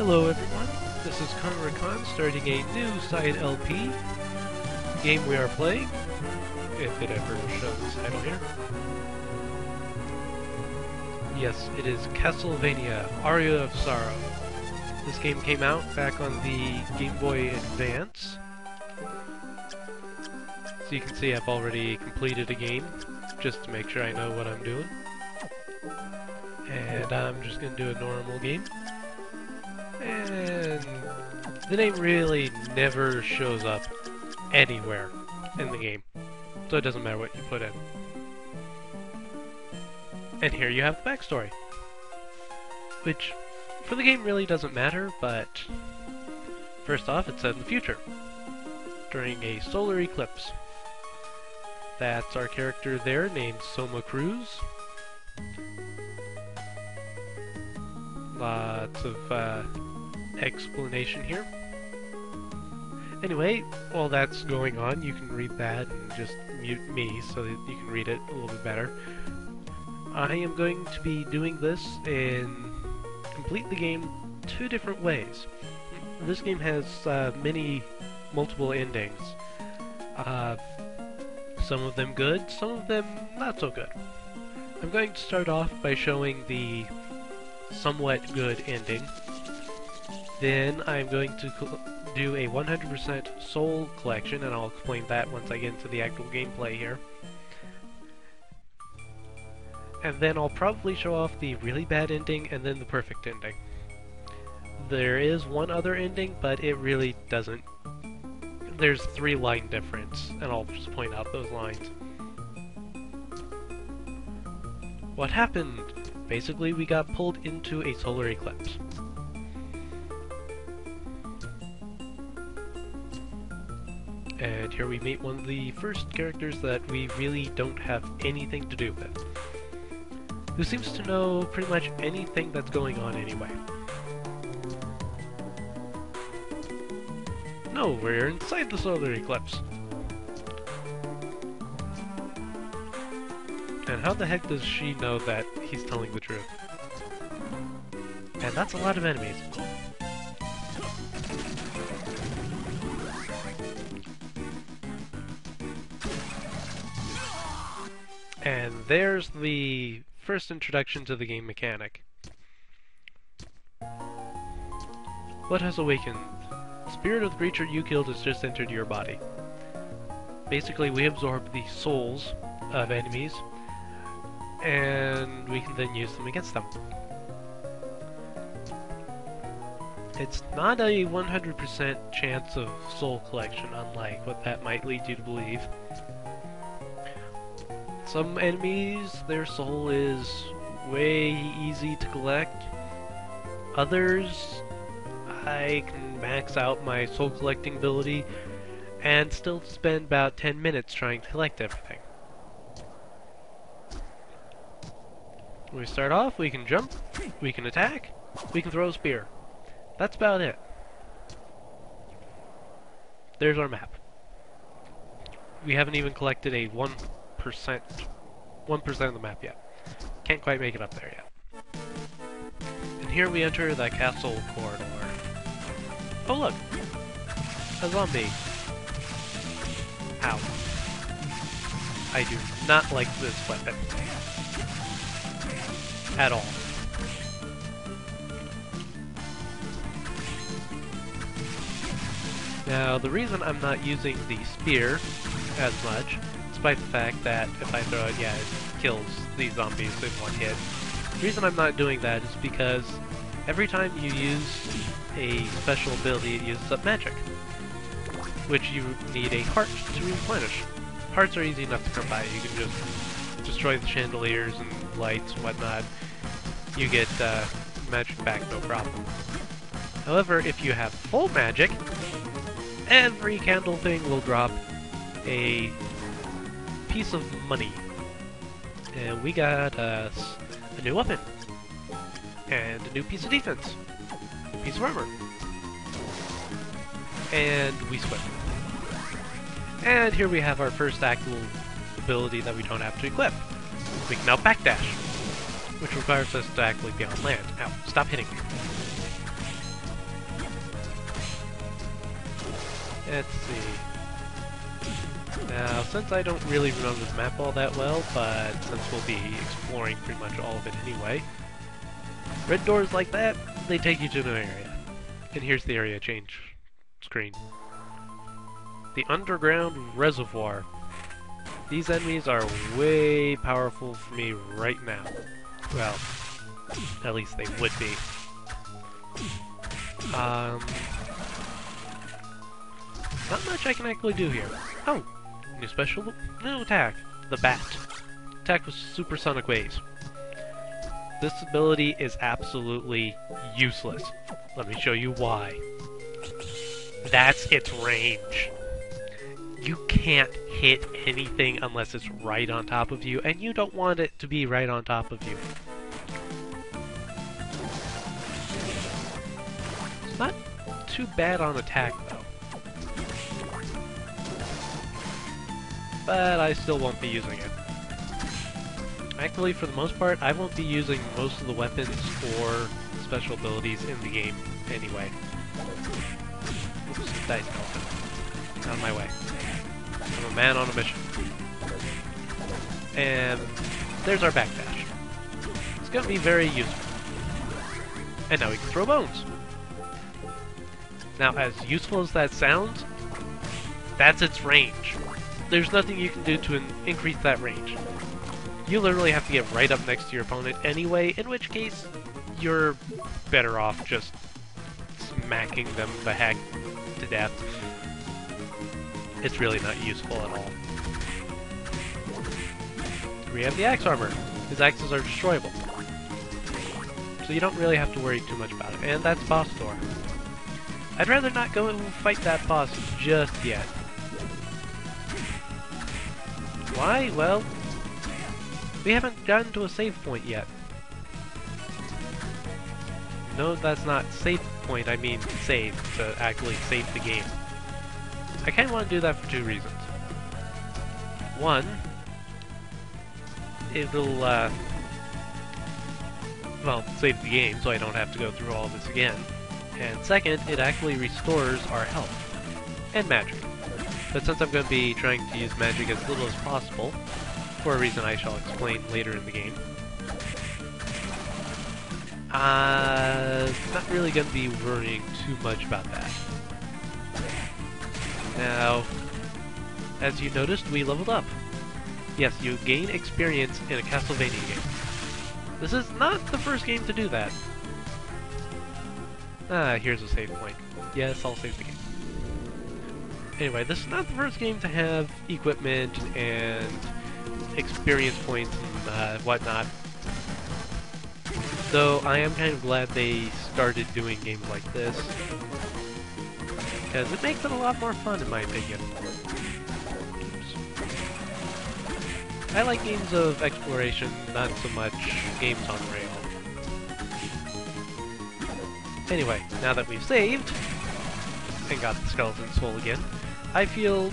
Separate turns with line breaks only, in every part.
Hello everyone, this is Conrad Khan starting a new side LP. The game we are playing, if it ever shows its title here. Yes, it is Castlevania, Aria of Sorrow. This game came out back on the Game Boy Advance. So you can see I've already completed a game, just to make sure I know what I'm doing. And I'm just going to do a normal game. And the name really never shows up anywhere in the game, so it doesn't matter what you put in. And here you have the backstory, which for the game really doesn't matter, but first off, it's set in the future, during a solar eclipse. That's our character there, named Soma Cruz. Lots of explanation here. Anyway, while that's going on, you can read that and just mute me so that you can read it a little bit better. I am going to be doing this and complete the game two different ways. This game has multiple endings. Some of them good, some of them not so good. I'm going to start off by showing the somewhat good ending. Then I'm going to do a 100% soul collection, and I'll explain that once I get into the actual gameplay here. And then I'll probably show off the really bad ending and then the perfect ending. There is one other ending, but it really doesn't. There's 3-line difference, and I'll just point out those lines. What happened? Basically, we got pulled into a solar eclipse. And here we meet one of the first characters that we really don't have anything to do with, who seems to know pretty much anything that's going on anyway. No, we're inside the solar eclipse. And how the heck does she know that he's telling the truth? And that's a lot of enemies. And there's the first introduction to the game mechanic. What has awakened? The spirit of the creature you killed has just entered your body. Basically, we absorb the souls of enemies, and we can then use them against them. It's not a 100% chance of soul collection, unlike what that might lead you to believe. Some enemies, their soul is way easy to collect. Others, I can max out my soul collecting ability and still spend about 10 minutes trying to collect everything. When we start off, we can jump, we can attack, we can throw a spear. That's about it. There's our map. We haven't even collected a 1% of the map yet. Can't quite make it up there yet. And here we enter the castle corridor. Oh look! A zombie. Ow. I do not like this weapon. At all. Now, the reason I'm not using the spear as much, despite the fact that if I throw it, yeah, it kills these zombies in one hit. The reason I'm not doing that is because every time you use a special ability, it uses up magic, which you need a heart to replenish. Hearts are easy enough to come by. You can just destroy the chandeliers and lights and whatnot. You get magic back, no problem. However, if you have full magic, every candle thing will drop a piece of money. And we got a new weapon. And a new piece of defense. A piece of armor. And we swim. And here we have our first actual ability that we don't have to equip. We can now backdash, which requires us to actually be on land. Ow, stop hitting me. Let's see. Now, since I don't really remember the map all that well, but since we'll be exploring pretty much all of it anyway, red doors like that, they take you to an area. And here's the area change screen. The underground reservoir. These enemies are way powerful for me right now. Well, at least they would be. Not much I can actually do here. Oh! New special, new attack. The Bat. Attack with supersonic waves. This ability is absolutely useless. Let me show you why. That's its range. You can't hit anything unless it's right on top of you, and you don't want it to be right on top of you. It's not too bad on attack, though. But I still won't be using it. Actually, for the most part, I won't be using most of the weapons or special abilities in the game anyway. Oops, dice elephant. Out of my way. I'm a man on a mission. And there's our backdash. It's gonna be very useful. And now we can throw bones. Now, as useful as that sounds, that's its range. There's nothing you can do to increase that range. You literally have to get right up next to your opponent anyway, in which case, you're better off just smacking them the heck to death. It's really not useful at all. We have the axe armor. His axes are destroyable. So you don't really have to worry too much about it. And that's boss door. I'd rather not go and fight that boss just yet. Why? Well, we haven't gotten to a save point yet. No, that's not save point, I mean save, to actually save the game. I kinda want to do that for two reasons. One, it'll, well, save the game so I don't have to go through all this again. And second, it actually restores our health and magic. But since I'm going to be trying to use magic as little as possible, for a reason I shall explain later in the game, I'm not really going to be worrying too much about that. Now, as you noticed, we leveled up. Yes, you gain experience in a Castlevania game. This is not the first game to do that. Here's a save point. Yes, I'll save the game. Anyway, this is not the first game to have equipment and experience points and whatnot. Though I am kind of glad they started doing games like this, because it makes it a lot more fun in my opinion. Oops. I like games of exploration, not so much games on rail. Anyway, now that we've saved, and got the skeleton soul again, I feel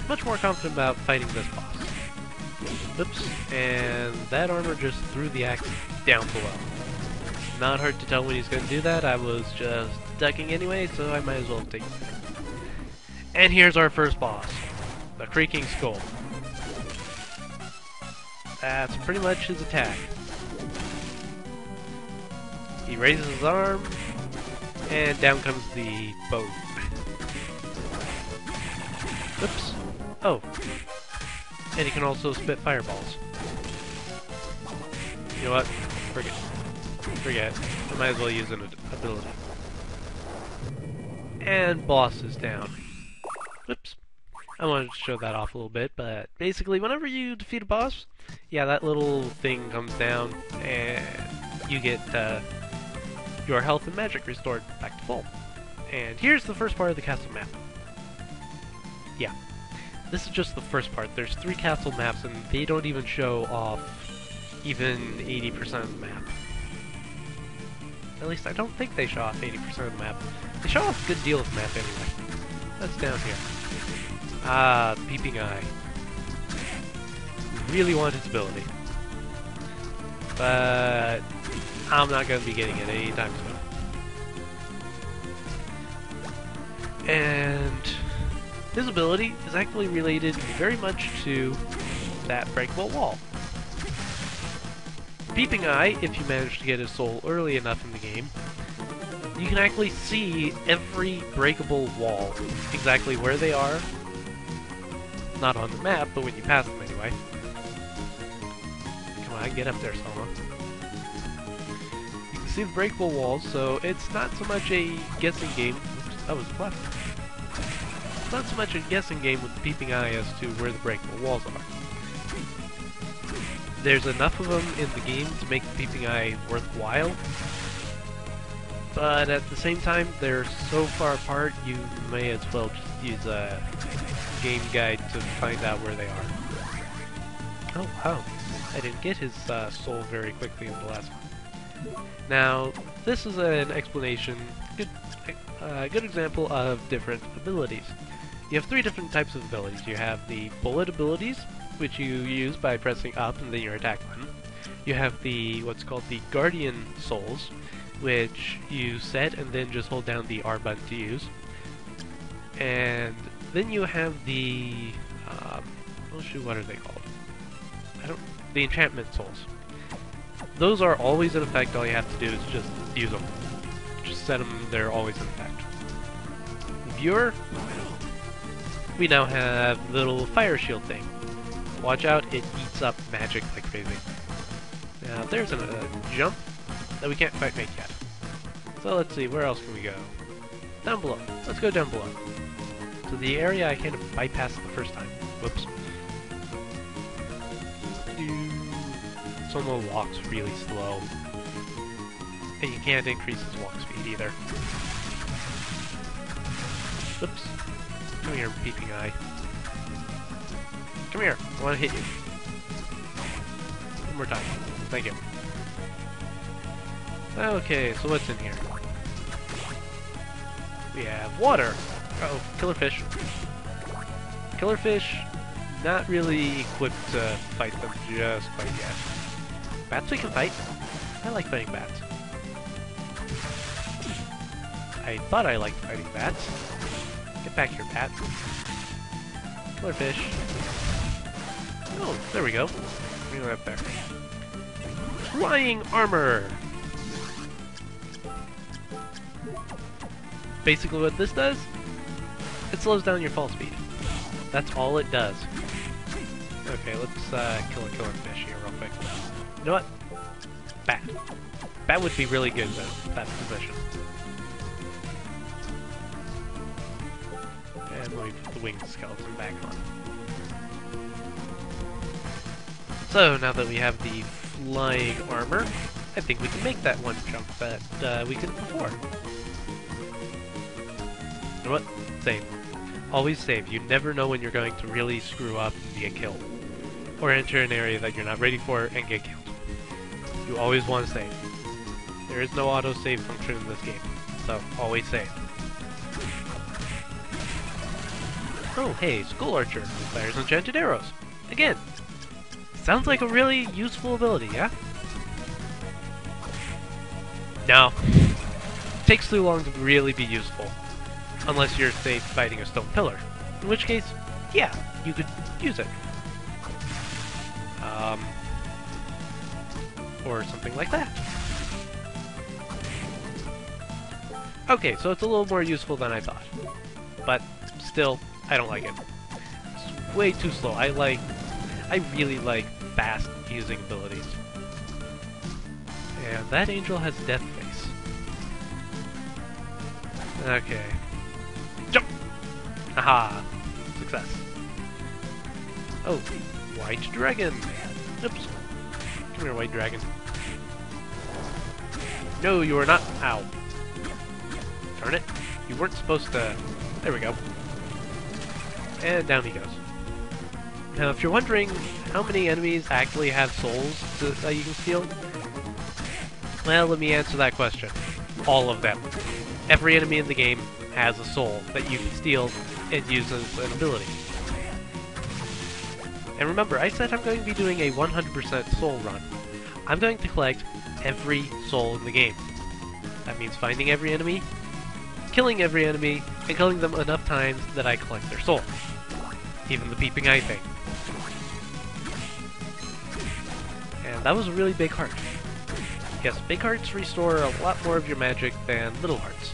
much more confident about fighting this boss. Oops, and that armor just threw the axe down below. Not hard to tell when he's going to do that. I was just ducking anyway, so I might as well take it. And here's our first boss, the Creaking Skull. That's pretty much his attack. He raises his arm, and down comes the bone. Oops. Oh. And he can also spit fireballs. You know what? Forget. I might as well use an ability. And boss is down. Oops. I wanted to show that off a little bit, but basically whenever you defeat a boss, yeah, that little thing comes down and you get your health and magic restored back to full. And here's the first part of the castle map. Yeah. This is just the first part. There's 3 castle maps and they don't even show off even 80% of the map. At least I don't think they show off 80% of the map. They show off a good deal of the map anyway. That's down here. Ah, Peeping Eye. Really want its ability. But I'm not going to be getting it anytime soon. And His ability is actually related very much to that breakable wall. Peeping Eye, if you manage to get his soul early enough in the game, you can actually see every breakable wall, exactly where they are. Not on the map, but when you pass them anyway. Come on, get up there, Soma. You can see the breakable walls, so it's not so much a guessing game. Oops, that was a platform. It's not so much a guessing game with Peeping Eye as to where the breakable walls are. There's enough of them in the game to make the Peeping Eye worthwhile, but at the same time, they're so far apart, you may as well just use a game guide to find out where they are. Oh, wow. I didn't get his soul very quickly in the last one. Now, this is an explanation, good example of different abilities. You have three different types of abilities. You have the bullet abilities, which you use by pressing up and then your attack button. You have the what's called the Guardian Souls, which you set and then just hold down the R button to use. And then you have the oh shoot, what are they called? The Enchantment Souls. Those are always in effect. All you have to do is just use them. Just set them, they're always in effect. Viewer, we now have little fire shield thing. Watch out, it eats up magic like crazy. Now there's a jump that we can't quite make yet. So let's see, where else can we go? Down below. Let's go down below. So the area I kind of bypassed the first time. Whoops. Someone walks really slow. And you can't increase his walk speed either. Oops. Come here, Peeping Eye. Come here, I want to hit you. One more time. Thank you. Okay, so what's in here? We have water. Uh-oh, killerfish. Killerfish, not really equipped to fight them just quite yet. Bats we can fight. I like fighting bats. I thought I liked fighting bats. Get back here, bat. Killerfish. Oh, there we go. We go up there. Flying armor! Basically what this does, it slows down your fall speed. That's all it does. Okay, let's kill a killerfish here real quick. You know what? Bat. Bat would be really good in that position. And let me put the winged skeleton back on. So, now that we have the flying armor, I think we can make that one jump that we couldn't before. You know what? Save. Always save. You never know when you're going to really screw up and get killed. Or enter an area that you're not ready for and get killed. You always want to save. There is no auto-save function in this game, so always save. Oh, hey, Skull Archer, who fires enchanted arrows. Again, sounds like a really useful ability, yeah? No. Takes too long to really be useful. Unless you're, say, fighting a stone pillar. In which case, yeah, you could use it. Or something like that. Okay, so it's a little more useful than I thought. But, still, I don't like it. It's way too slow. I really like fast fusing abilities. And that angel has a death face. Okay. Jump! Aha! Success. Oh, white dragon! Oops. Come here, white dragon. No, you are not. Ow. Darn it. You weren't supposed to... There we go. And down he goes. Now, if you're wondering how many enemies actually have souls that you can steal, well, let me answer that question. All of them. Every enemy in the game has a soul that you can steal and use as an ability. And remember, I said I'm going to be doing a 100% soul run. I'm going to collect every soul in the game. That means finding every enemy, killing every enemy and killing them enough times that I collect their soul. Even the peeping eye thing. And that was a really big heart. Yes, big hearts restore a lot more of your magic than little hearts.